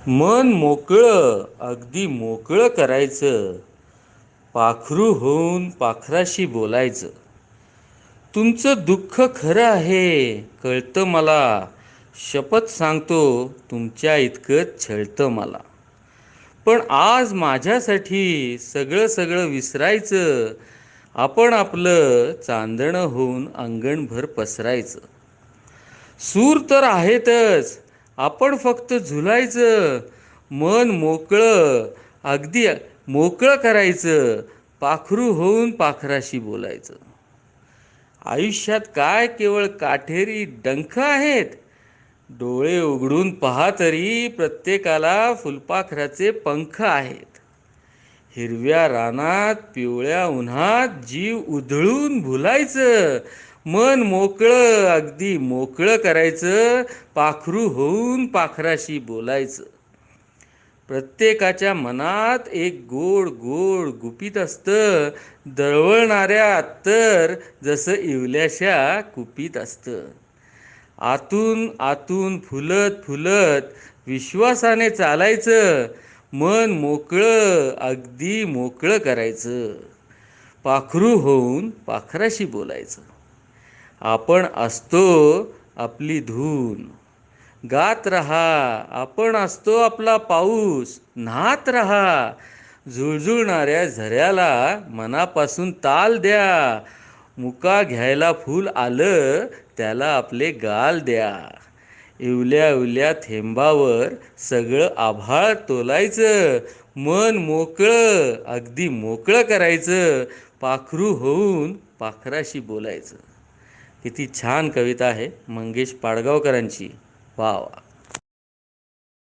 मन मोकळं, अगदी मोकळं करायचं. पाखरू होऊन पाखराशी बोलायचं. तुमचं दुःख खरं आहे, कळतं मला. शपथ सांगतो, तुमच्या इतकं छळतं मला. पण आज माझ्यासाठी सगळं सगळं विसरायचं. आपण आपलं चांदणं होऊन अंगणभर पसरायचं. सूर तर आहेतच, आपण फक्त झुलायचं. मन मोकळं, अगदी मोकळं करायचं. पाखरू होऊन पाखराशी बोलायचं. आयुष्यात काय केवळ काटेरी डंख आहेत? डोळे उघडून पहा तरी प्रत्येकाला फुलपाखराचे पंख आहेत. हिरव्या रानात पिवळ्या उन्हात जीव उधळून भुलायचं. मन मोकळं, अगदी मोकळं करायचं. पाखरू होऊन पाखराशी बोलायचं. प्रत्येकाच्या मनात एक गोड गोड गुपित असतं. दळवळणाऱ्या तर जसं इवल्याशा कुपीत असतं. आतून आतून फुलत फुलत विश्वासाने चालायचं. मन मोकळं, अगदी मोकळं करायचं. पाखरू होऊन पाखराशी बोलायचं. आपण असतो आपली धून, गात रहा. आपण असतो आपला पाऊस, न्हात रहा. झुळझुळणाऱ्या झऱ्याला मनापासून ताल द्या. मुका घ्यायला फूल आलं, त्याला आपले गाल द्या. इवल्या इवल्या थेंबावर सगळं आभाळ तोलायचं. मन मोकळं, अगदी मोकळं करायचं. पाखरू होऊन पाखराशी बोलायचं. किती छान कविता आहे मंगेश पाडगावकरांची. वा वा.